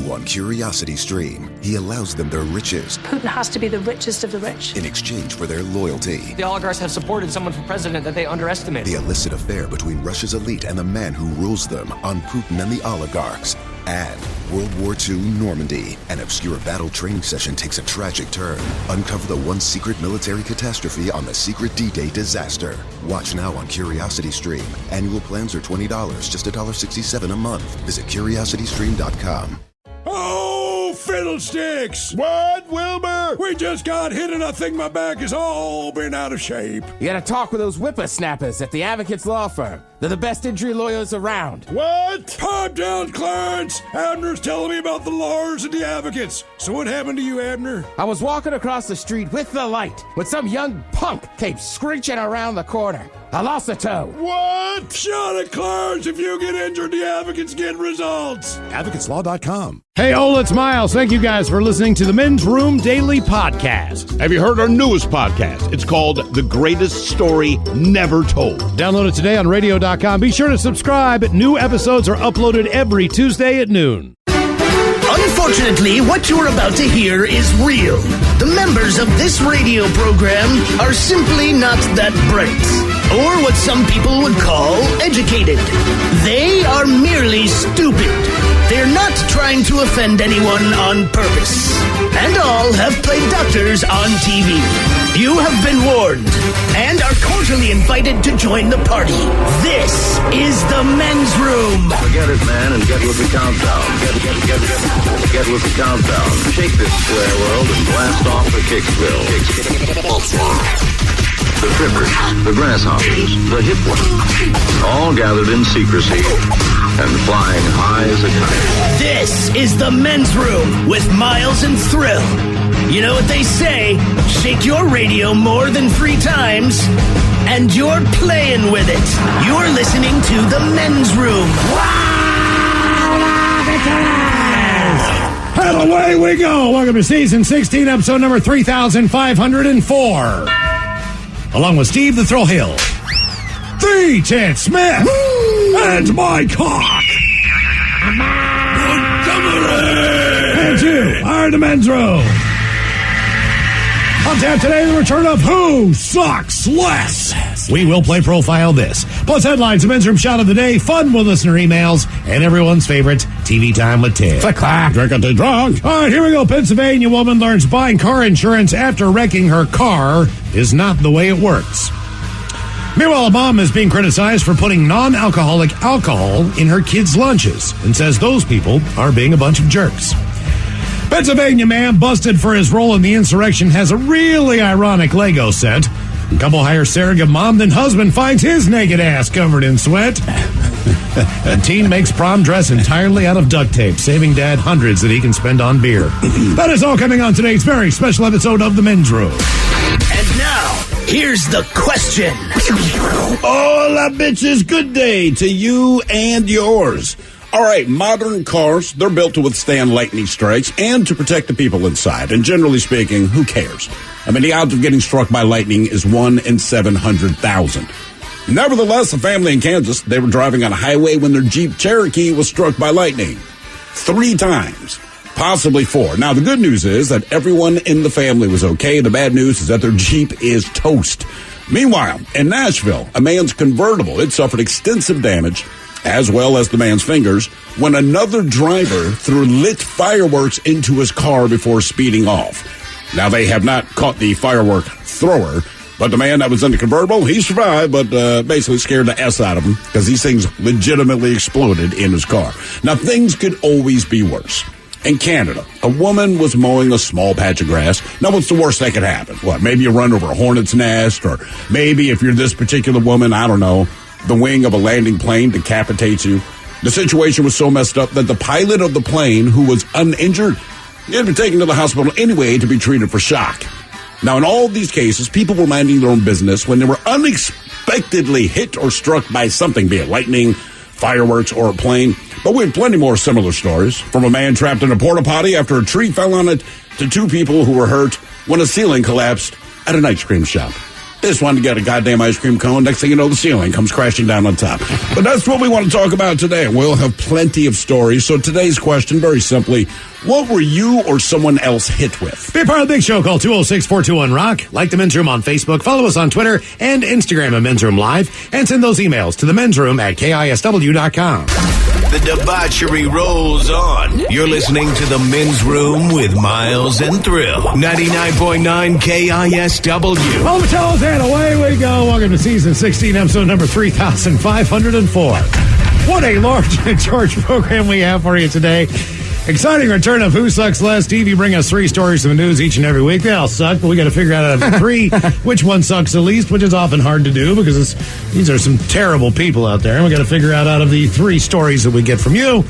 New on Curiosity Stream, he allows them their riches Putin has to be the richest of the rich. in exchange for their loyalty. The oligarchs have supported someone for president that they underestimate. The illicit affair between Russia's elite and the man who rules them on Putin and the oligarchs. And World War II Normandy. An obscure battle training session takes a tragic turn. Uncover the one secret military catastrophe on the secret D-Day disaster. Watch now on Curiosity Stream. Annual plans are $20, just $1.67 a month. Visit CuriosityStream.com. Oh, fiddlesticks! What, Wilbur? We just got hit and I think my back is all been out of shape. You gotta talk with those whippersnappers at the Advocates Law Firm. They're the best injury lawyers around. What? Pipe down, Clarence! Abner's telling me about the lawyers and the advocates. So what happened to you, Abner? I was walking across the street with the light when some young punk came screeching around the corner. I lost a toe. What? Shut it, Clarence! If you get injured, the advocates get results. AdvocatesLaw.com. Hey, Ola, it's Miles. Thank you guys for listening to the Men's Room Daily Podcast. Have you heard our newest podcast? It's called The Greatest Story Never Told. Download it today on radio.com. Be sure to subscribe. New episodes are uploaded every Tuesday at noon. Unfortunately, what you're about to hear is real. The members of this radio program are simply not that bright, or what some people would call educated. They are merely stupid. They're not trying to offend anyone on purpose. And all have played doctors on TV. You have been warned and are cordially invited to join the party. This is the Men's Room. Forget it, man, and get with the countdown. Get with the countdown. Shake this square world and blast off for Kicksville. The trippers, the grasshoppers, the hip ones, all gathered in secrecy and flying high as a kite. This is the Men's Room with Miles and Thrill. You know what they say, shake your radio more than 3 times, and you're playing with it. You're listening to the Men's Room. And away we go. Welcome to Season 16, episode number 3504. Along with Steve the Thrill Hill, the Ted Smith, and my cock, and you are the Men's Room. On tap today, the return of Who Sucks Less. We will play Profile This. Plus headlines, the Men's Room shot of the day, fun with listener emails, and everyone's favorite TV time with Ted. Click-clack. Drinkity drunk. All right, here we go. Pennsylvania woman learns buying car insurance after wrecking her car is not the way it works. Meanwhile, a mom is being criticized for putting non-alcoholic alcohol in her kids' lunches and says those people are being a bunch of jerks. Pennsylvania man busted for his role in the insurrection has a really ironic Lego set. Couple hires surrogate mom, then husband finds his naked ass covered in sweat. A teen makes prom dress entirely out of duct tape, saving dad hundreds that he can spend on beer. That is all coming on today's very special episode of The Men's Room. And now, here's the question. Hola, bitches. Good day to you and yours. All right, modern cars, they're built to withstand lightning strikes and to protect the people inside. And generally speaking, who cares? I mean, the odds of getting struck by lightning is 1 in 700,000. Nevertheless, a family in Kansas, they were driving on a highway when their Jeep Cherokee was struck by lightning. 3 times, possibly 4. Now, the good news is that everyone in the family was okay. The bad news is that their Jeep is toast. Meanwhile, in Nashville, a man's convertible, it suffered extensive damage, as well as the man's fingers, when another driver threw lit fireworks into his car before speeding off. Now, they have not caught the firework thrower, but the man that was in the convertible, he survived, but basically scared the S out of him because these things legitimately exploded in his car. Now, things could always be worse. In Canada, a woman was mowing a small patch of grass. Now, what's the worst that could happen? What, maybe you run over a hornet's nest, or maybe if you're this particular woman, I don't know, the wing of a landing plane decapitates you. The situation was so messed up that the pilot of the plane, who was uninjured, he had been taken to the hospital anyway to be treated for shock. Now, in all these cases, people were minding their own business when they were unexpectedly hit or struck by something, be it lightning, fireworks, or a plane. But we have plenty more similar stories, from a man trapped in a porta potty after a tree fell on it, to 2 people who were hurt when a ceiling collapsed at an ice cream shop. They just wanted to get a goddamn ice cream cone. Next thing you know, the ceiling comes crashing down on top. But that's what we want to talk about today. We'll have plenty of stories. So today's question, very simply, what were you or someone else hit with? Be a part of the big show. Call 206-421-ROCK. Like the Men's Room on Facebook. Follow us on Twitter and Instagram at Men's Room Live. And send those emails to the Men's Room at KISW.com. The debauchery rolls on. You're listening to the Men's Room with Miles and Thrill. 99.9 KISW. Well, Mattel's and away we go. Welcome to season 16, episode number 3504. What a large and charged program we have for you today. Exciting return of Who Sucks Less. Steve, you bring us 3 stories from the news each and every week. They all suck, but we got to figure out of the 3 which one sucks the least, which is often hard to do because these are some terrible people out there. And we got to figure out of the 3 stories that we get from you,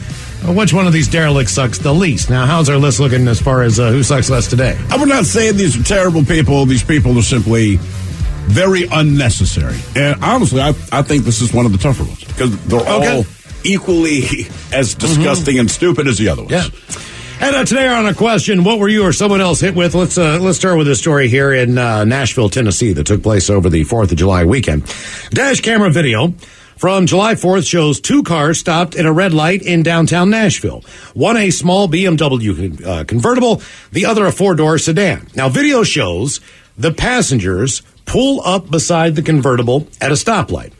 which one of these derelicts sucks the least. Now, how's our list looking as far as Who Sucks Less today? I would not say these are terrible people. These people are simply very unnecessary. And honestly, I think this is one of the tougher ones because they're all equally as disgusting and stupid as the other ones. Yeah. And today on a question, what were you or someone else hit with? Let's start with a story here in Nashville, Tennessee that took place over the 4th of July weekend. Dash camera video from July 4th shows 2 cars stopped at a red light in downtown Nashville. One a small BMW convertible, the other a 4-door sedan. Now, video shows the passengers pull up beside the convertible at a stoplight.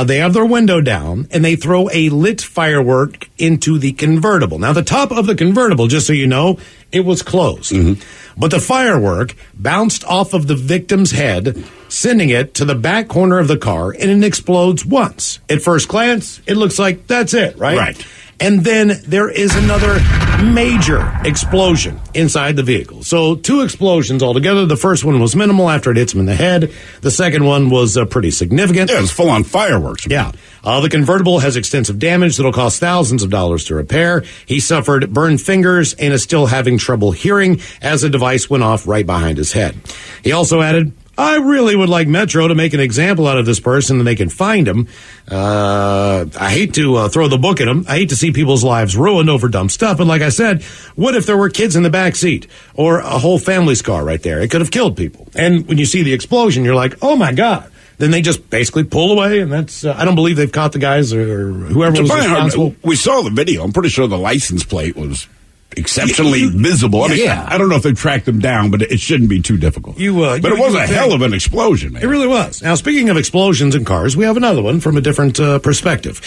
They have their window down, and they throw a lit firework into the convertible. Now, the top of the convertible, just so you know, it was closed. Mm-hmm. But the firework bounced off of the victim's head, sending it to the back corner of the car, and it explodes once. At first glance, it looks like that's it, right? Right. And then there is another major explosion inside the vehicle. So 2 explosions altogether. The first one was minimal after it hits him in the head. The second one was pretty significant. Yeah, it was full-on fireworks. Yeah. The convertible has extensive damage that'll cost thousands of dollars to repair. He suffered burned fingers and is still having trouble hearing as a device went off right behind his head. He also added, I really would like Metro to make an example out of this person and they can find him. I hate to throw the book at him. I hate to see people's lives ruined over dumb stuff. But like I said, what if there were kids in the back seat or a whole family's car right there? It could have killed people. And when you see the explosion, you're like, oh, my God. Then they just basically pull away, and that's, I don't believe they've caught the guys or whoever was responsible. We saw the video. I'm pretty sure the license plate was exceptionally visible. I mean, I don't know if they've tracked them down, but it shouldn't be too difficult. But it was a hell of an explosion, man. It really was. Now, speaking of explosions in cars, we have another one from a different perspective.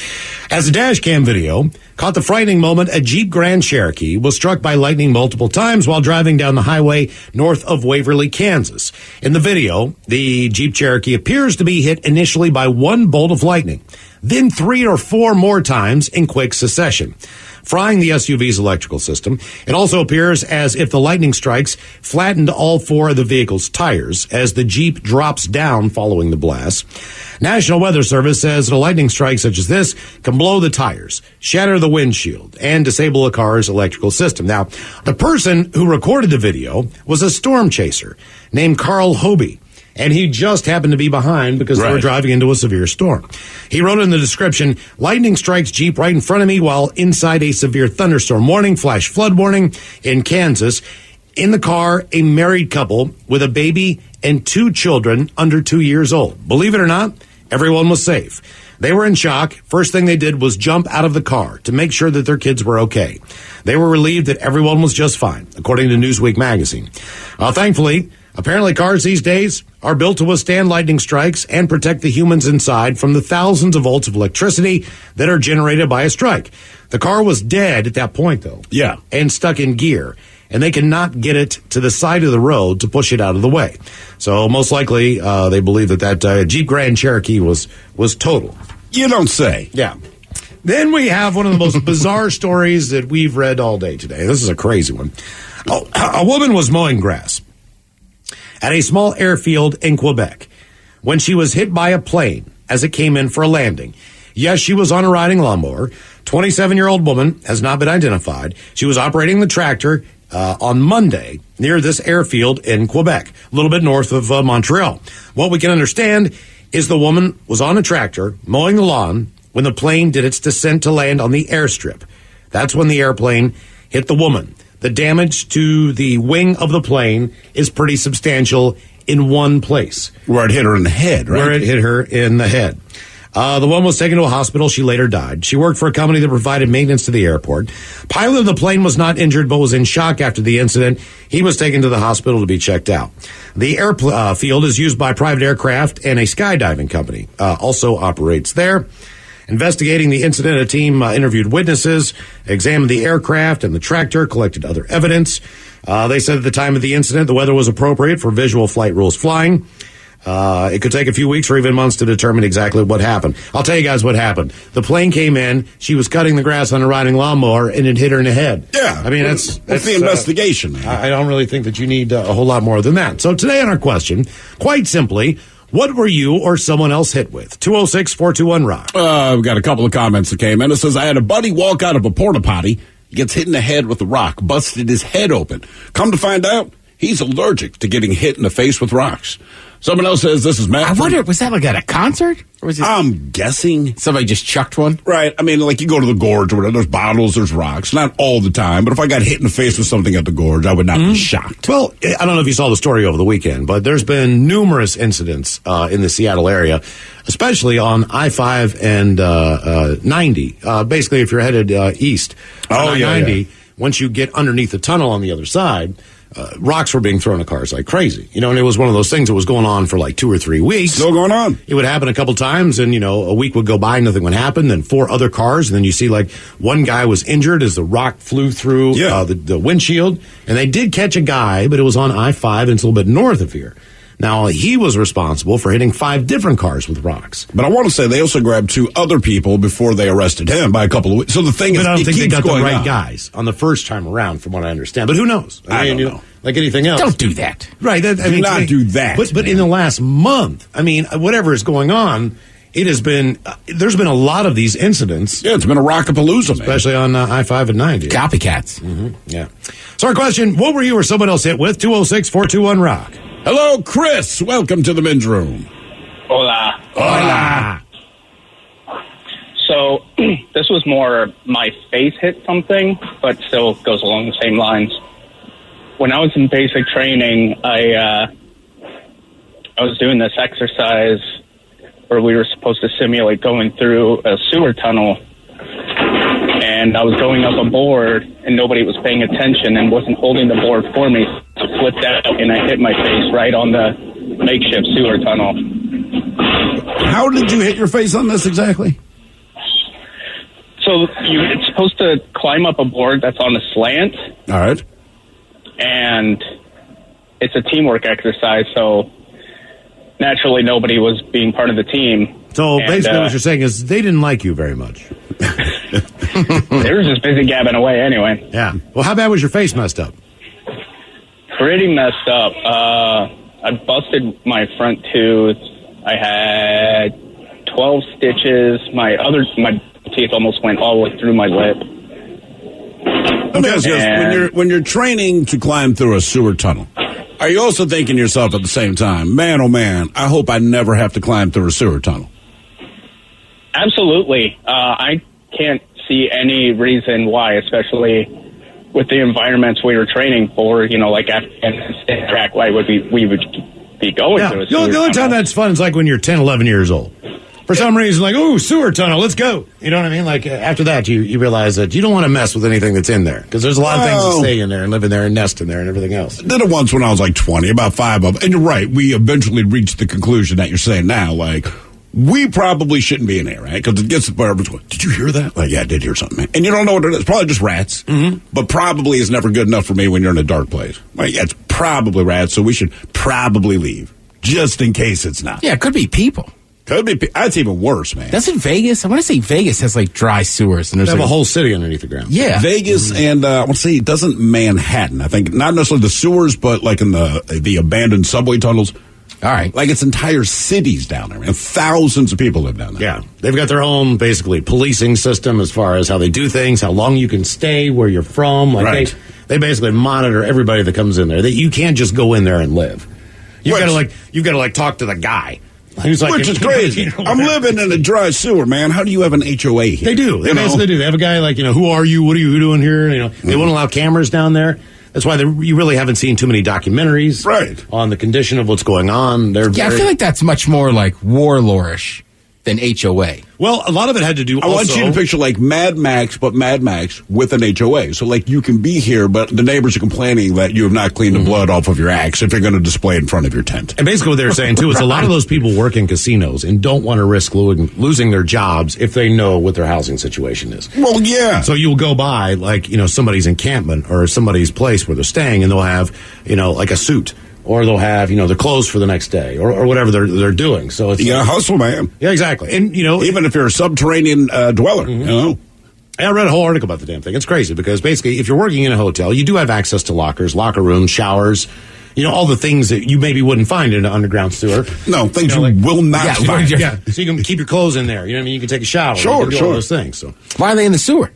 As a dash cam video caught the frightening moment, a Jeep Grand Cherokee was struck by lightning multiple times while driving down the highway north of Waverly, Kansas. In the video, the Jeep Cherokee appears to be hit initially by 1 bolt of lightning, then 3 or 4 more times in quick succession, frying the SUV's electrical system. It also appears as if the lightning strikes flattened all 4 of the vehicle's tires as the Jeep drops down following the blast. National Weather Service says that a lightning strike such as this can blow the tires, shatter the windshield, and disable a car's electrical system. Now, the person who recorded the video was a storm chaser named Carl Hobie. And he just happened to be behind because they were driving into a severe storm. He wrote in the description, lightning strikes Jeep right in front of me while inside a severe thunderstorm warning, flash flood warning in Kansas. In the car, a married couple with a baby and 2 children under 2 years old. Believe it or not, everyone was safe. They were in shock. First thing they did was jump out of the car to make sure that their kids were okay. They were relieved that everyone was just fine, according to Newsweek magazine. Thankfully, apparently cars these days are built to withstand lightning strikes and protect the humans inside from the thousands of volts of electricity that are generated by a strike. The car was dead at that point, though. Yeah. And stuck in gear. And they cannot get it to the side of the road to push it out of the way. So most likely, they believe that Jeep Grand Cherokee was total. You don't say. Yeah. Then we have one of the most bizarre stories that we've read all day today. This is a crazy one. A woman was mowing grass at a small airfield in Quebec when she was hit by a plane as it came in for a landing. Yes, she was on a riding lawnmower. 27-year-old woman has not been identified. She was operating the tractor on Monday near this airfield in Quebec, a little bit north of Montreal. What we can understand is the woman was on a tractor mowing the lawn when the plane did its descent to land on the airstrip. That's when the airplane hit the woman. The damage to the wing of the plane is pretty substantial in one place. Where it hit her in the head, right? Where it hit her in the head. The woman was taken to a hospital. She later died. She worked for a company that provided maintenance to the airport. Pilot of the plane was not injured, but was in shock after the incident. He was taken to the hospital to be checked out. The airfield is used by private aircraft, and a skydiving company also operates there. Investigating the incident, a team interviewed witnesses, examined the aircraft and the tractor, collected other evidence. They said at the time of the incident, the weather was appropriate for visual flight rules flying. It could take a few weeks or even months to determine exactly what happened. I'll tell you guys what happened. The plane came in, she was cutting the grass on a riding lawnmower, and it hit her in the head. Yeah. I mean, that's the investigation. I don't really think that you need a whole lot more than that. So today on our question, quite simply, what were you or someone else hit with? 206-421-ROCK. We've got a couple of comments that came in. It says, I had a buddy walk out of a porta potty. He gets hit in the head with a rock, busted his head open. Come to find out, he's allergic to getting hit in the face with rocks. Someone else says, this is Matt. I wonder, was that like at a concert? Or was it I'm guessing. somebody just chucked one? Right. I mean, like you go to the gorge or whatever, there's bottles, there's rocks. Not all the time, but if I got hit in the face with something at the gorge, I would not be shocked. Well, I don't know if you saw the story over the weekend, but there's been numerous incidents in the Seattle area, especially on I-5 and 90. Basically, if you're headed east on I-90, once you get underneath the tunnel on the other side, rocks were being thrown at cars like crazy. You know, and it was one of those things that was going on for like 2 or 3 weeks. Still going on. It would happen a couple times, and, you know, a week would go by, nothing would happen, then 4 other cars, and then you see, like, one guy was injured as the rock flew through the windshield, and they did catch a guy, but it was on I-5, and it's a little bit north of here. Now, he was responsible for hitting 5 different cars with rocks. But I want to say they also grabbed 2 other people before they arrested him by a couple of weeks. So the thing is, I don't think they got the right on. guys on the first time around, from what I understand. But who knows? I don't know. Like anything else. Don't do that. Right. Do not do that. But in the last month, I mean, whatever is going on, it has been, there's been a lot of these incidents. Yeah, it's been a rockapalooza, especially on I-5 and 90. Copycats. Mm-hmm. Yeah. So our question, what were you or someone else hit with? 206-421-ROCK. Hello, Chris. Welcome to the men's room. Hola. Hola. So this was more my face hit something, but still goes along the same lines. When I was in basic training, I was doing this exercise where we were supposed to simulate going through a sewer tunnel. And I was going up a board, and nobody was paying attention and wasn't holding the board for me. So I flipped out, and I hit my face right on the makeshift sewer tunnel. How did you hit your face on this exactly? So it's supposed to climb up a board that's on a slant. All right. And it's a teamwork exercise, so naturally nobody was being part of the team. So basically what you're saying is they didn't like you very much. They were just busy gabbing away anyway. Yeah. Well, how bad was your face messed up? Pretty messed up. I busted my front tooth. I had 12 stitches. My teeth almost went all the way through my lip. Let me ask you this. When you're training to climb through a sewer tunnel, are you also thinking to yourself at the same time, man, oh man, I hope I never have to climb through a sewer tunnel? Absolutely. I can't see any reason why, especially with the environments we were training for, you know, like Afghanistan, Iraq, why would we would be going through a sewer tunnel. The only time that's fun is like when you're 10, 11 years old. For some reason, like, ooh, sewer tunnel, let's go. You know what I mean? Like, after that, you realize that you don't want to mess with anything that's in there. Because there's a lot of things that stay in there and live in there and nest in there and everything else. I did it once when I was like 20, about 5 of them. And you're right, we eventually reached the conclusion that you're saying now, like, we probably shouldn't be in there, right? Because it gets to the point where everyone's going, did you hear that? Like, yeah, I did hear something, man. And you don't know what it is. Probably just rats. Mm-hmm. But probably is never good enough for me when you're in a dark place. Like, yeah, it's probably rats, so we should probably leave. Just in case it's not. Yeah, it could be people. Could be. That's even worse, man. Doesn't Vegas? I want to say Vegas has like dry sewers, and they have a whole city underneath the ground. Yeah, Vegas, and I want to say doesn't Manhattan. I think not necessarily the sewers, but like in the abandoned subway tunnels. All right, like it's entire cities down there, man. Thousands of people live down there. Yeah, they've got their own basically policing system as far as how they do things, how long you can stay, where you're from. Like right. they basically monitor everybody that comes in there. That you can't just go in there and live. You've got to talk to the guy. Which is crazy. I'm living in a dry sewer, man. How do you have an HOA here? They do. They basically do. They have a guy like, who are you? What are you doing here? They won't allow cameras down there. That's why you really haven't seen too many documentaries on the condition of what's going on. I feel like that's much more like warlorish than HOA. Well, a lot of it had to do I want you to picture like Mad Max, but Mad Max with an HOA. So, like, you can be here, but the neighbors are complaining that you have not cleaned the blood off of your axe if you're going to display in front of your tent. And basically what they're saying, too, is a lot of those people work in casinos and don't want to risk losing their jobs if they know what their housing situation is. Well, yeah. So you'll go by, like, somebody's encampment or somebody's place where they're staying, and they'll have, like a suit. Or they'll have, the clothes for the next day, or whatever they're doing. So it's hustle, man. Yeah, exactly. And even if you're a subterranean dweller, I read a whole article about the damn thing. It's crazy because basically, if you're working in a hotel, you do have access to lockers, locker rooms, showers. All the things that you maybe wouldn't find in an underground sewer. No, things you will not find. Yeah, so you can keep your clothes in there. You know what I mean? You can take a shower. Sure, you can do all those things. So why are they in the sewer?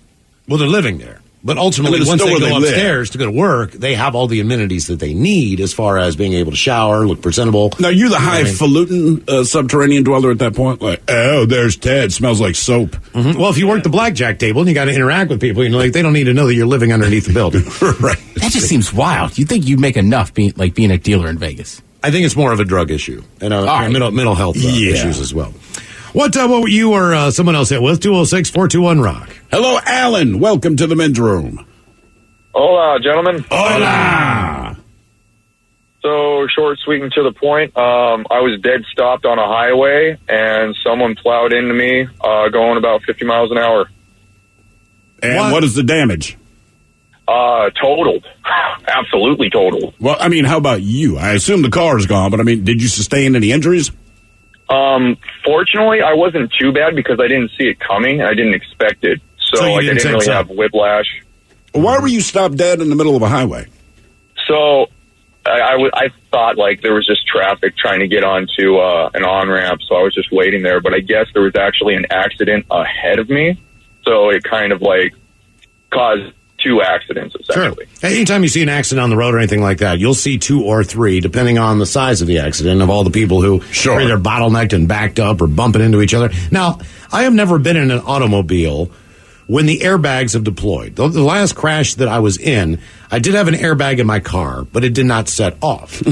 Well, they're living there. But ultimately, once they go upstairs to go to work, they have all the amenities that they need as far as being able to shower, look presentable. Now, you're the highfalutin subterranean dweller at that point? Like, oh, there's Ted. Smells like soap. Mm-hmm. Well, if you work the blackjack table and you got to interact with people, they don't need to know that you're living underneath the building. Right. That just seems wild. You think you'd make enough being a dealer in Vegas? I think it's more of a drug issue and mental health issues as well. What were you or someone else hit with? 206-421-ROCK. Hello, Alan. Welcome to the men's room. Hola, gentlemen. Hola. So, short, sweet, and to the point. I was dead stopped on a highway, and someone plowed into me going about 50 miles an hour. And what is the damage? Totaled. Absolutely totaled. Well, I mean, how about you? I assume the car is gone, but I mean, did you sustain any injuries? Fortunately, I wasn't too bad because I didn't see it coming and I didn't expect it. So I didn't really have whiplash. Why were you stopped dead in the middle of a highway? So I thought like there was just traffic trying to get onto an on-ramp, so I was just waiting there. But I guess there was actually an accident ahead of me, so it kind of like caused two accidents, essentially. Sure. Anytime you see an accident on the road or anything like that, you'll see two or three, depending on the size of the accident, of all the people who are either bottlenecked and backed up or bumping into each other. Now, I have never been in an automobile when the airbags have deployed. The last crash that I was in, I did have an airbag in my car, but it did not set off,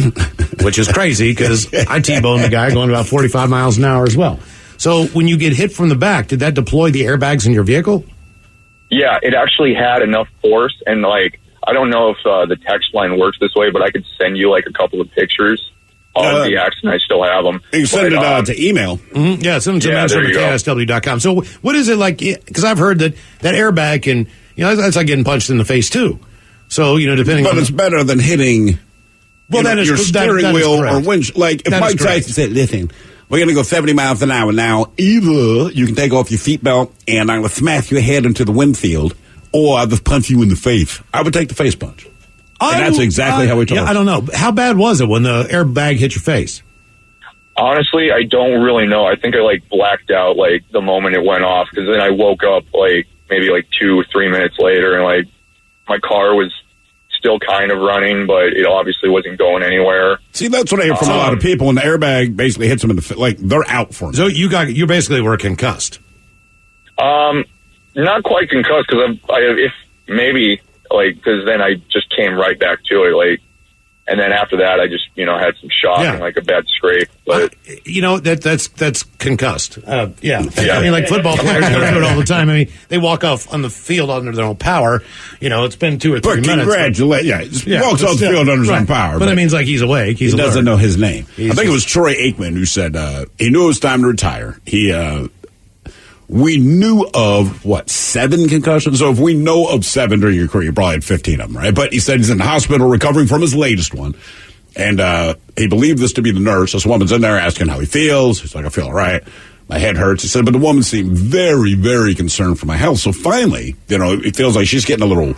which is crazy because I T-boned the guy going about 45 miles an hour as well. So when you get hit from the back, did that deploy the airbags in your vehicle? Yeah, it actually had enough force, and like I don't know if the text line works this way, but I could send you like a couple of pictures of the accident. I still have them. You can send it to email. Mm-hmm. Yeah, send them to KISW.com. So what is it like? Because I've heard that airbag can, that's like getting punched in the face too. So depending. But it's better than hitting. Well, your steering wheel or winch. Like if Mike Tyson said, "Listen, we're going to go 70 miles an hour now. Either you can take off your seatbelt and I'm going to smash your head into the windshield, or I'll just punch you in the face." I would take the face punch. And that's exactly how we talk. Yeah, I don't know. How bad was it when the airbag hit your face? Honestly, I don't really know. I think I like blacked out like the moment it went off, because then I woke up like maybe like 2 or 3 minutes later, and like my car was still kind of running, but it obviously wasn't going anywhere. See, that's what I hear from a lot of people. When the airbag basically hits them in the like they're out for them. So you basically were concussed. Not quite concussed, because if maybe like because then I just came right back to it, like, and then after that I just had some shock and like a bad scrape. But that's concussed. Yeah. I mean, like football players go through it all the time. I mean, they walk off on the field under their own power. It's been 2 or 3 minutes. Congratulations. Walks off the field under his own power. But that means like he's awake. He doesn't know his name. I think it was Troy Aikman who said he knew it was time to retire. We knew of, 7 concussions? So if we know of 7 during your career, you probably had 15 of them, right? But he said he's in the hospital recovering from his latest one. And he believed this to be the nurse. This woman's in there asking how he feels. He's like, I feel all right. My head hurts. He said, but the woman seemed very, very concerned for my health. So finally, it feels like she's getting a little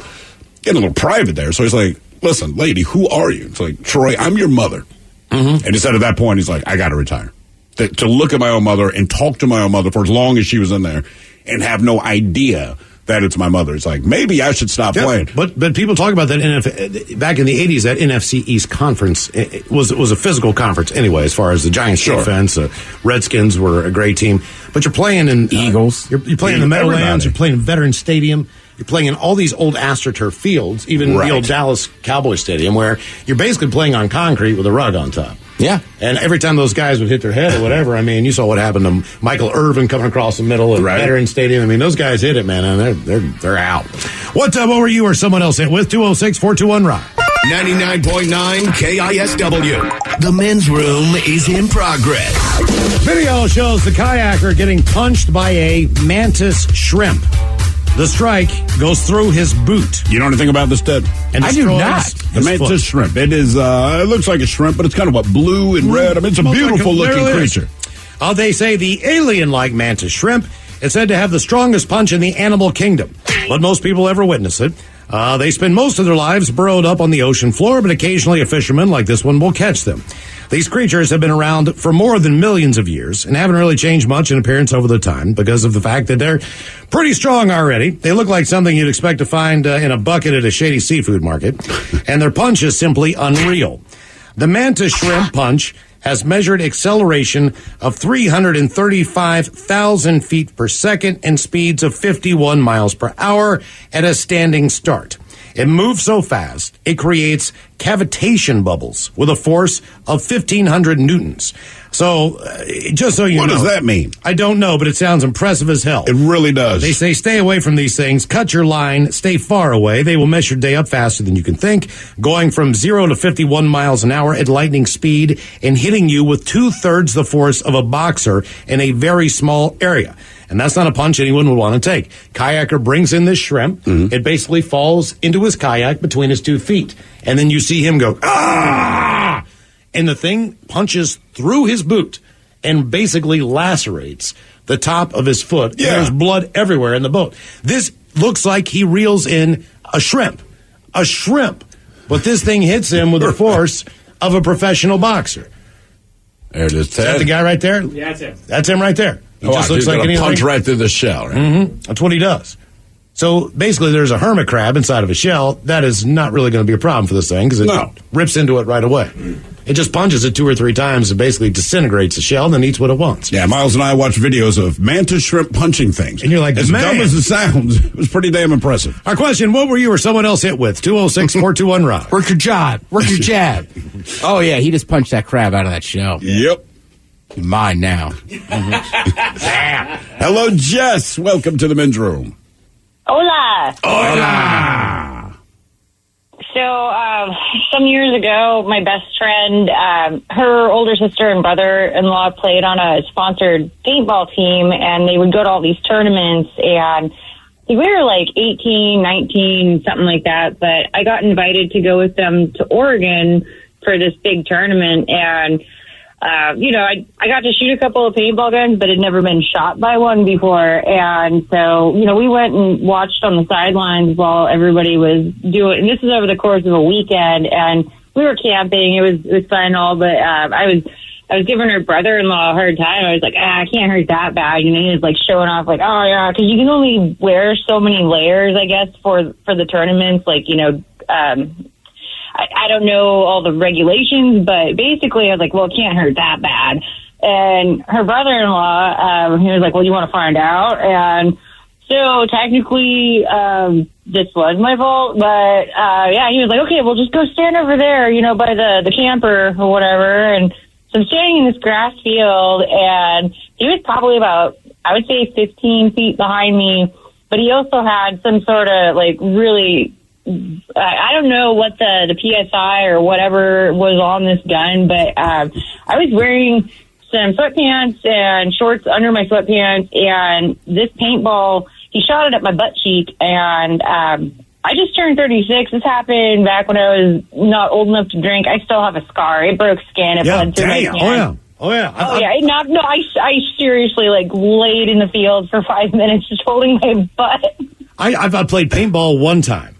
private there. So he's like, listen, lady, who are you? It's like, Troy, I'm your mother. Mm-hmm. And he said at that point, he's like, I got to retire. To look at my own mother and talk to my own mother for as long as she was in there and have no idea that it's my mother. It's like, maybe I should stop playing. But people talk about that back in the 80s, that NFC East conference it was a physical conference anyway, as far as the Giants defense. Redskins were a great team. But you're playing in Eagles. You're playing in the Meadowlands. You're playing in Veterans Stadium. you're playing in all these old AstroTurf fields, even Right. the old Dallas Cowboy Stadium, where you're basically playing on concrete with a rug on top. Yeah. And every time those guys would hit their head or whatever, I mean, you saw what happened to Michael Irvin coming across the middle of Veterans Stadium. I mean, those guys hit it, man, and they're out. What were you or someone else hit with? 206-421-ROCK. 99.9 KISW. The men's room is in progress. Video shows the kayaker getting punched by a mantis shrimp. The strike goes through his boot. You know anything about this, Ted? And I do not. The mantis shrimp. It is. It looks like a shrimp, but it's kind of what, blue and red. I mean, it's a beautiful looking creature. They say the alien-like mantis shrimp is said to have the strongest punch in the animal kingdom, but most people ever witness it. They spend most of their lives burrowed up on the ocean floor, but occasionally a fisherman like this one will catch them. These creatures have been around for more than millions of years and haven't really changed much in appearance over the time because of the fact that they're pretty strong already. They look like something you'd expect to find in a bucket at a shady seafood market, and their punch is simply unreal. The mantis shrimp punch has measured acceleration of 335,000 feet per second and speeds of 51 miles per hour at a standing start. It moves so fast, it creates cavitation bubbles with a force of 1,500 newtons. So, just so you know. What does that mean? I don't know, but it sounds impressive as hell. It really does. They say stay away from these things, cut your line, stay far away. They will mess your day up faster than you can think, going from 0 to 51 miles an hour at lightning speed and hitting you with 2/3 the force of a boxer in a very small area. And that's not a punch anyone would want to take. Kayaker brings in this shrimp. Mm-hmm. It basically falls into his kayak between his 2 feet. And then you see him go, ah! And the thing punches through his boot and basically lacerates the top of his foot. Yeah. There's blood everywhere in the boat. This looks like he reels in a shrimp. A shrimp. But this thing hits him with the force of a professional boxer. There it is, Ted. Is that the guy right there? Yeah, that's him. That's him right there. He just looks like a punch right through the shell, right? Mm-hmm. That's what he does. So basically, there's a hermit crab inside of a shell. That is not really going to be a problem for this thing because it rips into it right away. It just punches it 2 or 3 times and basically disintegrates the shell and then eats what it wants. Yeah, Miles and I watched videos of mantis shrimp punching things. And you're like, as dumb as it sounds, it was pretty damn impressive. Our question, what were you or someone else hit with? 206-421-ROCK. Work your job. Work your jab. Oh, yeah, he just punched that crab out of that shell. Yep. You're mine now. Hello, Jess. Welcome to the men's room. Hola. Hola. So, some years ago, my best friend, her older sister and brother-in-law played on a sponsored paintball team, and they would go to all these tournaments, and I think we were like 18, 19, something like that, but I got invited to go with them to Oregon for this big tournament, and I got to shoot a couple of paintball guns, but had never been shot by one before. And so, we went and watched on the sidelines while everybody was doing, and this was over the course of a weekend, and we were camping. It was fun and all, but, I was giving her brother-in-law a hard time. I was like, I can't hurt that bad. He was like showing off like, oh yeah, cause you can only wear so many layers, I guess, for the tournaments. Like, I don't know all the regulations, but basically I was like, well, it can't hurt that bad. And her brother-in-law, he was like, well, you want to find out? And so technically, this was my fault, but, he was like, okay, well, just go stand over there, by the camper or whatever. And so I'm standing in this grass field, and he was probably about, I would say 15 feet behind me, but he also had some sort of like really, I don't know what the PSI or whatever was on this gun, but I was wearing some sweatpants and shorts under my sweatpants, and this paintball, he shot it at my butt cheek, and I just turned 36. This happened back when I was not old enough to drink. I still have a scar. It broke skin. It bled through my hand. I seriously laid in the field for 5 minutes just holding my butt. I've played paintball one time.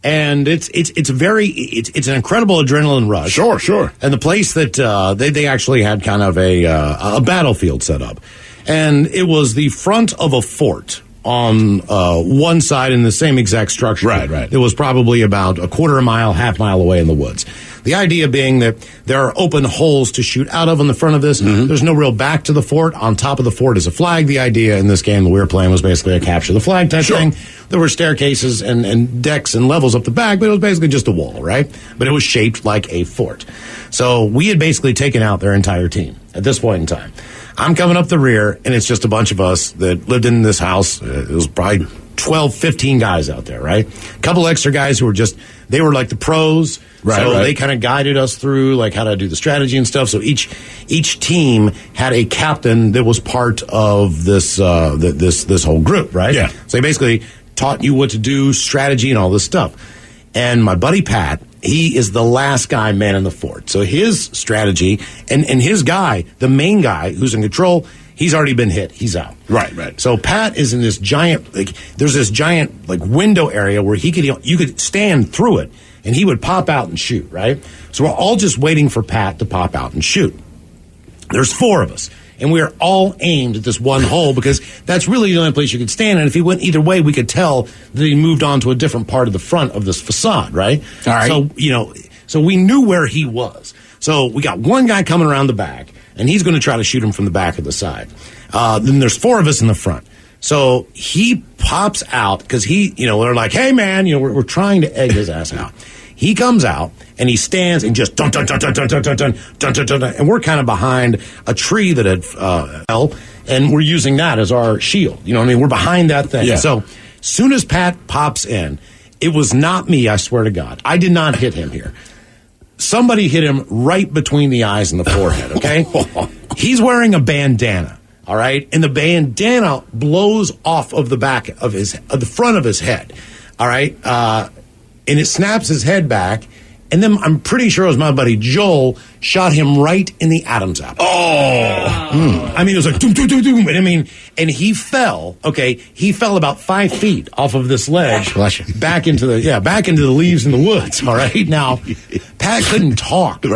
And it's an incredible adrenaline rush. Sure. And the place that they actually had kind of a battlefield set up, and it was the front of a fort on one side in the same exact structure. Right. It was probably about a quarter mile, half mile away in the woods. The idea being that there are open holes to shoot out of on the front of this. Mm-hmm. There's no real back to the fort. On top of the fort is a flag. The idea in this game that we were playing was basically a capture the flag type thing. There were staircases and decks and levels up the back, but it was basically just a wall, right? But it was shaped like a fort. So we had basically taken out their entire team at this point in time. I'm coming up the rear, and it's just a bunch of us that lived in this house. It was probably 12, 15 guys out there, right? A couple extra guys who were they were like the pros. So they kind of guided us through like how to do the strategy and stuff. So each team had a captain that was part of this this whole group, right? Yeah. So they basically taught you what to do, strategy, and all this stuff. And my buddy Pat, he is the last guy manning the fort. So his strategy and his guy, the main guy who's in control, he's already been hit. He's out. Right. So Pat is in this giant, there's this giant, window area where you could stand through it, and he would pop out and shoot, right? So we're all just waiting for Pat to pop out and shoot. There's 4 of us, and we are all aimed at this one hole because that's really the only place you could stand. And if he went either way, we could tell that he moved on to a different part of the front of this facade, right? All right. So, so we knew where he was. So we got one guy coming around the back, and he's going to try to shoot him from the back or the side. Then there's 4 of us in the front. So he pops out because they're like, hey, man, we're trying to egg his ass out. He comes out and he stands and just dun dun dun dun dun dun dun dun dun dun dun, and we're kind of behind a tree that had fell, and we're using that as our shield. You know what I mean? We're behind that thing. Yeah. So soon as Pat pops in, it was not me. I swear to God, I did not hit him here. Somebody hit him right between the eyes and the forehead. Okay, he's wearing a bandana. All right, and the bandana blows off of the back of the front of his head. All right. And it snaps his head back, and then I'm pretty sure it was my buddy Joel shot him right in the Adam's apple. I mean, it was like doom, doom, doom, doom. And he fell. Okay, he fell about 5 feet off of this ledge, back into the leaves in the woods. All right, now Pat couldn't talk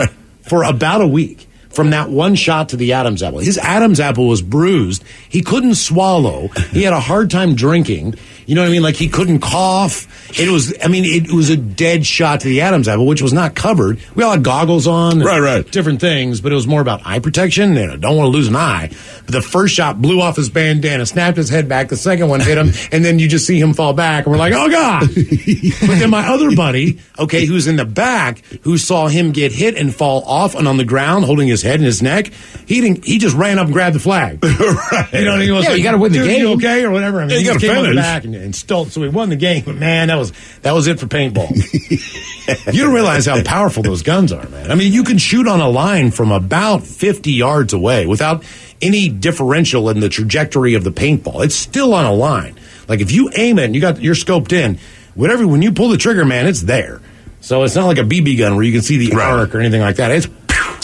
for about a week. From that one shot to the Adam's apple. His Adam's apple was bruised. He couldn't swallow. He had a hard time drinking. You know what I mean? Like he couldn't cough. It was a dead shot to the Adam's apple, which was not covered. We all had goggles on. Right. Different things, but it was more about eye protection. And I don't want to lose an eye. But the first shot blew off his bandana, snapped his head back. The second one hit him, and then you just see him fall back. And we're like, oh, God. But then my other buddy, who's in the back, who saw him get hit and fall off and on the ground holding his head and his neck, he just ran up and grabbed the flag. Right. You know what I mean? Yeah, you got to win the game. You okay? Or whatever. I mean, you got to came finish. on the back and stole. So we won the game. But, man, that was it for paintball. You don't realize how powerful those guns are, man. I mean, you can shoot on a line from about 50 yards away without any differential in the trajectory of the paintball. It's still on a line. Like, if you aim it and you're scoped in, when you pull the trigger, man, it's there. So it's not like a BB gun where you can see the arc or anything like that. It's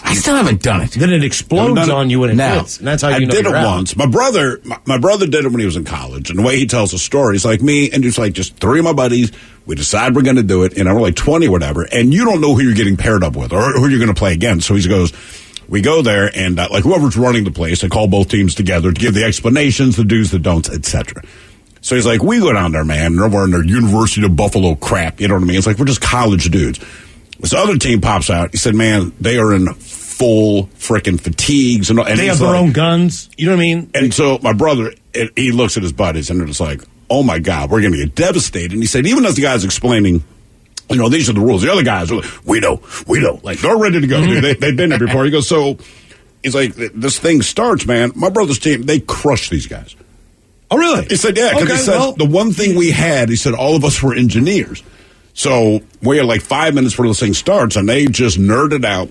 I still haven't done it. Then it explodes on you when it hits. And that's how you know I did it you're out. once. My brother did it when he was in college. And the way he tells the story, he's like me and just 3 of my buddies. We decide we're going to do it. We're like 20 or whatever. And you don't know who you're getting paired up with or who you're going to play against. So he goes, we go there and whoever's running the place, they call both teams together to give the explanations, the do's, the don'ts, etc. So he's like, we go down there, man. They're wearing their University of Buffalo crap. You know what I mean? It's like, we're just college dudes. This other team pops out. He said, man, they are in full freaking fatigues. And they have their own guns. You know what I mean? And so my brother, he looks at his buddies and they're just like, oh my God, we're going to get devastated. And he said, even as the guy's explaining, these are the rules. The other guys are like, we know. Like, they're ready to go. Dude. They've been there before. He goes, so he's like, this thing starts, man. My brother's team, they crush these guys. Oh, really? He said, yeah, because he said the one thing we had, he said, all of us were engineers. So we had like 5 minutes before this thing starts, and they just nerded out,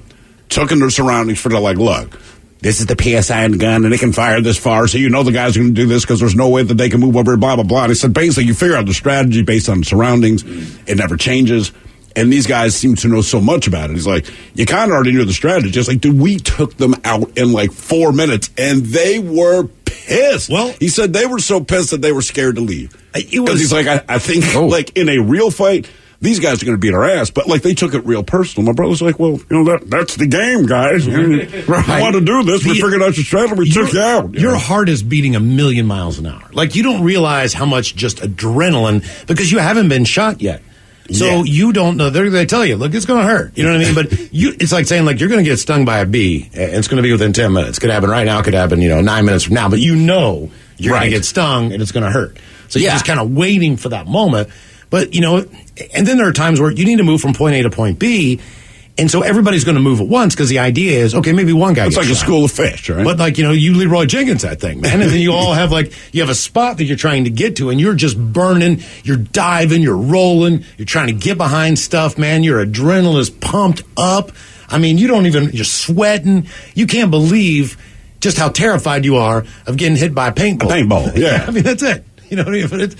took in their surroundings for look, this is the PSI in the gun, and it can fire this far, so the guys are going to do this because there's no way that they can move over, blah, blah, blah. And he said, basically, you figure out the strategy based on the surroundings. It never changes. And these guys seem to know so much about it. He's like, you kind of already knew the strategy. Just like, dude, we took them out in 4 minutes, and they were pissed. Well, he said they were so pissed that they were scared to leave. Because he's like, I think, in a real fight, these guys are going to beat our ass. But like they took it real personal. My brother's like, well, that's the game, guys. Right. You want to do this? We figured out your strategy. We took you out. Your heart is beating 1,000,000 miles an hour. Like you don't realize how much just adrenaline because you haven't been shot yet. So you don't know. They tell you, look, it's going to hurt. You know what I mean? But it's like saying, like, you're going to get stung by a bee, and it's going to be within 10 minutes. Could happen right now. Could happen, 9 minutes from now. But you know you're going to get stung, and it's going to hurt. So you're just kind of waiting for that moment. But, and then there are times where you need to move from point A to point B. And so everybody's going to move at once because the idea is, okay, maybe one guy gets like shot. a school of fish, right? But like, you Leroy Jenkins that thing, man. And then you all have you have a spot that you're trying to get to and you're just burning, you're diving, you're rolling, you're trying to get behind stuff, man. Your adrenaline is pumped up. I mean, you're sweating. You can't believe just how terrified you are of getting hit by a paintball. A paintball, yeah. I mean, that's it. You know what I mean? But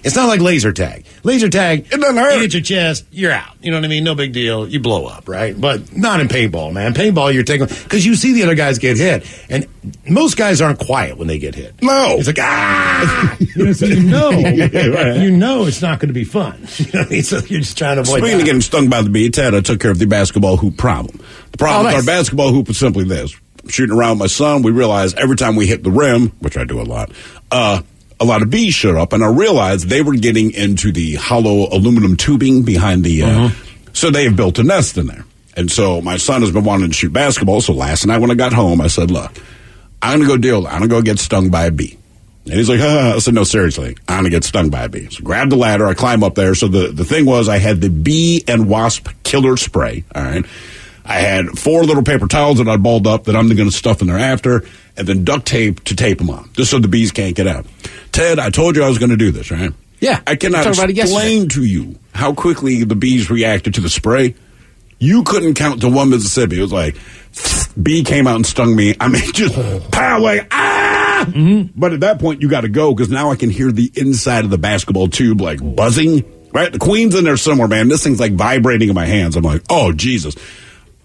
it's not like laser tag. Laser tag, it doesn't hurt. You hit your chest, you're out. You know what I mean? No big deal. You blow up, right? But not in paintball, man. Paintball, you're taking because you see the other guys get hit, and most guys aren't quiet when they get hit. No, it's like so you know it's not going to be fun. You know what I mean? So you're just trying to avoid. Speaking of getting stung by the bee, Ted, I took care of the basketball hoop problem. The problem with our basketball hoop is simply this: I'm shooting around with my son. We realized every time we hit the rim, which I do a lot of bees showed up, and I realized they were getting into the hollow aluminum tubing behind the, so they have built a nest in there. And so my son has been wanting to shoot basketball, so last night when I got home, I said, look, I'm going to go deal with it. I'm going to go get stung by a bee. And he's like, I said, no, seriously, I'm going to get stung by a bee. So grab the ladder, I climb up there. So the thing was I had the bee and wasp killer spray, all right? I had 4 little paper towels that I balled up that I'm going to stuff in there after, and then duct tape to tape them on, just so the bees can't get out. Ted, I told you I was going to do this, right? Yeah. I cannot explain to you how quickly the bees reacted to the spray. You couldn't count to 1 Mississippi. It was like, bee came out and stung me. I mean, just pow, like, ah! Mm-hmm. But at that point, you got to go, because now I can hear the inside of the basketball tube, like, buzzing, right? The queen's in there somewhere, man. This thing's, like, vibrating in my hands. I'm like, oh, Jesus.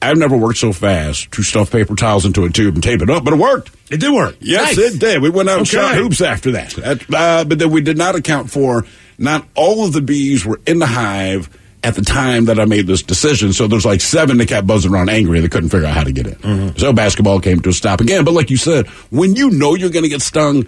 I've never worked so fast to stuff paper towels into a tube and tape it up, but it worked. It did work. Yes, it did. We went out and shot hoops after that. But then we did not account for not all of the bees were in the hive at the time that I made this decision. So there's like 7 that kept buzzing around angry. They couldn't figure out how to get in. Mm-hmm. So basketball came to a stop again. But like you said, when you know you're going to get stung,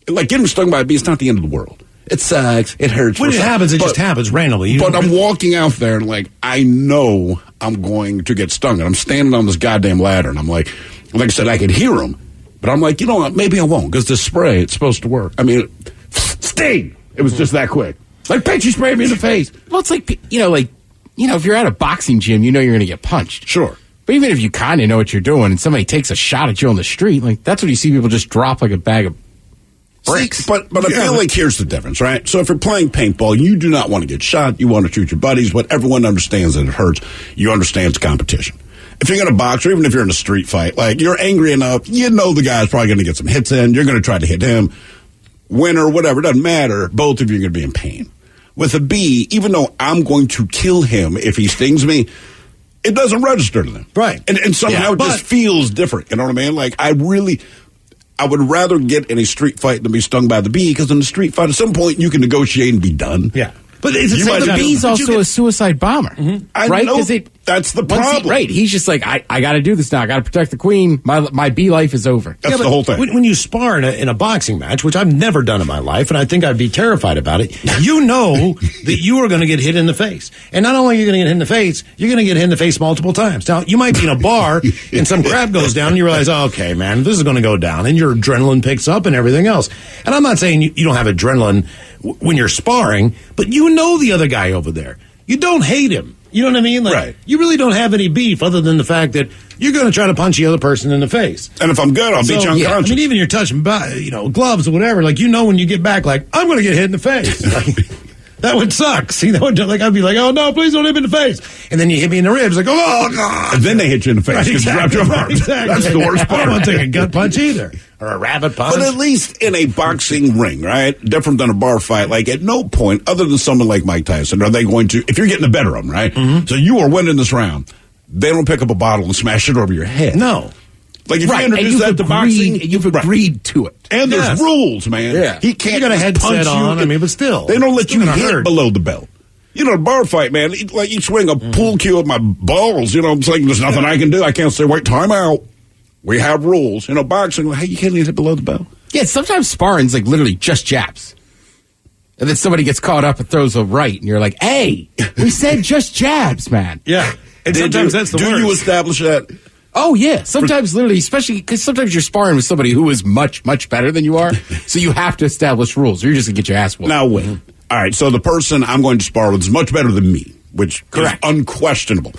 like getting stung by a bee is not the end of the world. It sucks. It hurts. When it happens, it just happens randomly. But I'm walking out there and like, I know I'm going to get stung. And I'm standing on this goddamn ladder and I'm like I said, I could hear them. But I'm like, you know what? Maybe I won't, because the spray, it's supposed to work. I mean, sting. It was just that quick. Like, bitch, you sprayed me in the face. Well, it's like, if you're at a boxing gym, you know you're going to get punched. Sure. But even if you kind of know what you're doing and somebody takes a shot at you on the street, like, that's when you see people just drop like a bag of bricks. See, but I feel like here's the difference, right? So if you're playing paintball, you do not want to get shot. You want to shoot your buddies, but everyone understands that it hurts. You understand it's competition. If you're going to box, or even if you're in a street fight, like, you're angry enough, you know the guy's probably going to get some hits in. You're going to try to hit him. Win or whatever, it doesn't matter. Both of you are going to be in pain. With a bee, even though I'm going to kill him if he stings me, it doesn't register to them. Right. And somehow it just feels different. You know what I mean? Like, I would rather get in a street fight than be stung by the bee, because in the street fight, at some point, you can negotiate and be done. Yeah. But the bee's also a suicide bomber, mm-hmm. I right? know that's the problem. Right. He's just like, I got to do this now. I got to protect the queen. My bee life is over. That's the whole thing. When you spar in a boxing match, which I've never done in my life, and I think I'd be terrified about it, you know that you are going to get hit in the face. And not only are you going to get hit in the face, you're going to get hit in the face multiple times. Now, you might be in a bar and some crap goes down and you realize, oh, okay, man, this is going to go down, and your adrenaline picks up and everything else. And I'm not saying you don't have adrenaline when you're sparring, but you know the other guy over there. You don't hate him. You know what I mean? Like, right. You really don't have any beef other than the fact that you're going to try to punch the other person in the face. And if I'm good, I'll beat you unconscious. I mean, even you're touching, gloves or whatever. Like, when you get back, like, I'm going to get hit in the face. Like, that would suck. See, I'd be like, oh no, please don't hit me in the face. And then you hit me in the ribs, like, oh God. And then they hit you in the face because you dropped your arm. Exactly. That's the worst part. I don't want to take a gut punch either, or a rabbit punch. But at least in a boxing ring, right? Different than a bar fight. Like, at no point, other than someone like Mike Tyson, are they going to, if you're getting the better of them, right? Mm-hmm. So you are winning this round. They don't pick up a bottle and smash it over your head. No. Like, if you introduce that to boxing, you've agreed to it. And there's rules, man. Yeah. He can't you got a headset on. I mean, but still. They don't let you hit below the belt. You know, a bar fight, man, like you swing a pool cue at my balls, you know, it's like there's nothing I can do. I can't say, wait, time out. We have rules. You know, boxing, hey, you can't hit below the belt. Yeah, sometimes sparring's like literally just jabs. And then somebody gets caught up and throws a right, and you're like, hey, we said just jabs, man. Yeah. And sometimes that's the worst. Do you establish that? Oh, yeah. Sometimes literally, especially because sometimes you're sparring with somebody who is much, much better than you are. So you have to establish rules or you're just going to get your ass whooped. Now, wait. All right, so the person I'm going to spar with is much better than me, which Correct. is unquestionable.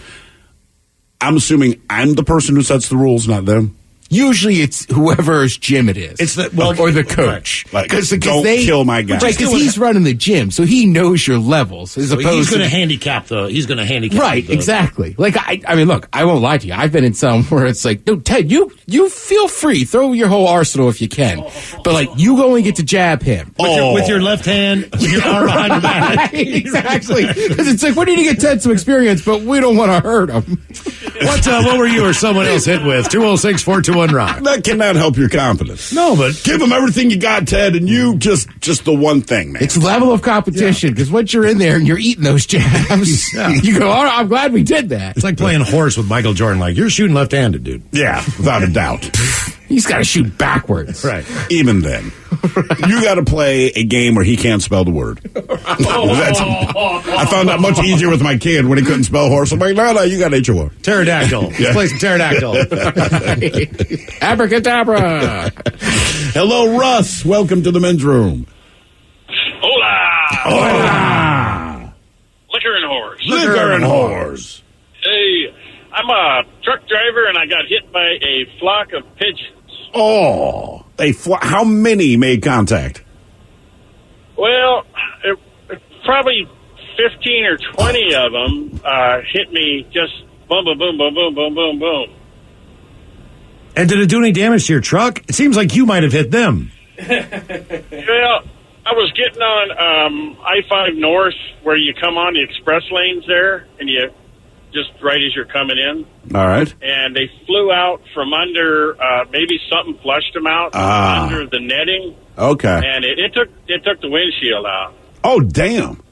I'm assuming I'm the person who sets the rules, not them. Usually it's whoever's gym it is. It's or the coach. Right. Like, don't kill my guy. Right, because he's running the gym, so he knows your levels. As opposed he's going to to handicap Right, exactly. Like, I mean, look, I won't lie to you. I've been in some where it's like, no, Ted, you feel free. Throw your whole arsenal if you can. But, like, you only get to jab him. With your left hand, with your arm behind your back. Right, exactly. Because it's like, we need to get Ted some experience, but we don't want to hurt him. What were you or someone else hit with? 206-421-ROCK. That cannot help your confidence. No, but give them everything you got, Ted, and you just the one thing, man. It's level of competition, because once you're in there and you're eating those jabs, you go, all right, I'm glad we did that. It's like playing horse with Michael Jordan. Like, you're shooting left-handed, dude. Yeah, without a doubt. He's got to shoot backwards. Right. Even then. You got to play a game where he can't spell the word. I found that much easier with my kid when he couldn't spell horse. I'm like, no, you got HOR. Pterodactyl. Let's play some pterodactyl. Abracadabra. Hello, Russ. Welcome to the men's room. Hola. Hola. Liquor and whores. Liquor and whores. Hey, I'm a truck driver and I got hit by a flock of pigeons. Oh, how many made contact? Well, probably 15 or 20 of them hit me just boom, boom, boom, boom, boom, boom, boom, boom. And did it do any damage to your truck? It seems like you might have hit them. Well, I was getting on I-5 North where you come on the express lanes there and you just right as you're coming in. All right. And they flew out from under, maybe something flushed them out under the netting. Okay. And it took the windshield out. Oh, damn.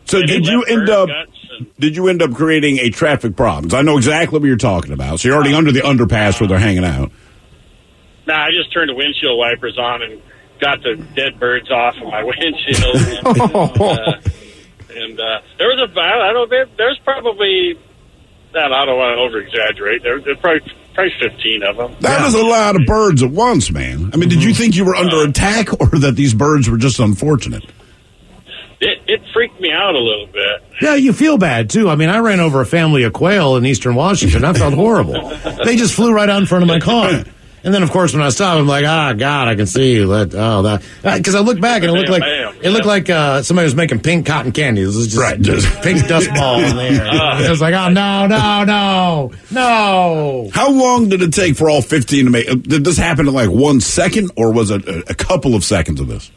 So And did you end up creating a traffic problem? 'Cause I know exactly what you're talking about. So you're already under the underpass where they're hanging out. Nah, I just turned the windshield wipers on and got the dead birds off of my windshield. And there was there's probably, I don't want to over-exaggerate, there's probably 15 of them. That is a lot of birds at once, man. I mean, did you think you were under attack or that these birds were just unfortunate? It freaked me out a little bit. Yeah, you feel bad, too. I mean, I ran over a family of quail in eastern Washington. I felt horrible. They just flew right out in front of my car. And then, of course, when I stopped, I'm like, God, I can see you. Because I looked back and it looked like somebody was making pink cotton candy. It was just pink dust ball in there. I was like, oh, no. How long did it take for all 15 to make? Did this happen in like 1 second, or was it a couple of seconds of this?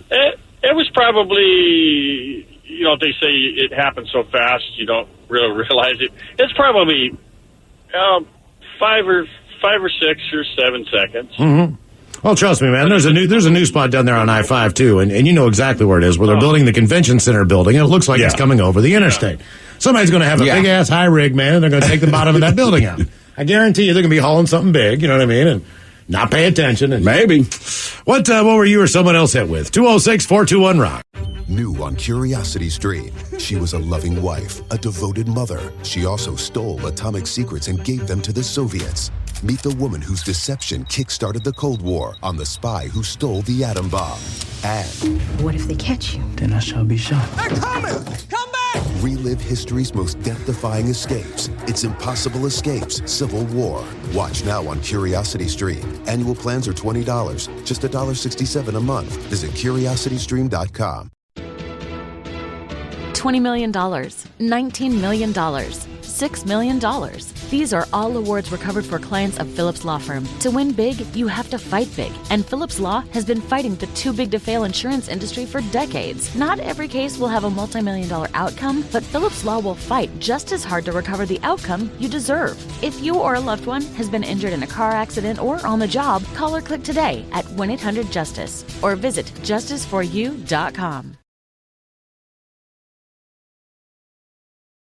It was probably, they say it happened so fast you don't really realize it. It's probably 5 or 6 or 7 seconds. Mm-hmm. Well, trust me, man. There's a new spot down there on I-5 too, and you know exactly where it is. Where they're building the convention center building, and it looks like it's coming over the interstate. Somebody's going to have a big ass high rig, man, and they're going to take the bottom of that building out. I guarantee you, they're going to be hauling something big. You know what I mean? And not pay attention. And maybe. What were you or someone else hit with? 206-421-ROCK. New on Curiosity Stream, she was a loving wife, a devoted mother. She also stole atomic secrets and gave them to the Soviets. Meet the woman whose deception kick-started the Cold War on the spy who stole the atom bomb. And what if they catch you? Then I shall be shot. They're coming! Come back! relive history's most death-defying escapes. It's Impossible Escapes, Civil War. Watch now on Curiosity Stream. Annual plans are $20, just $1.67 a month. Visit CuriosityStream.com. $20 million, $19 million, $6 million. These are all awards recovered for clients of Phillips Law Firm. To win big, you have to fight big. And Phillips Law has been fighting the too-big-to-fail insurance industry for decades. Not every case will have a multi-million-dollar outcome, but Phillips Law will fight just as hard to recover the outcome you deserve. If you or a loved one has been injured in a car accident or on the job, call or click today at 1-800-JUSTICE or visit justiceforyou.com.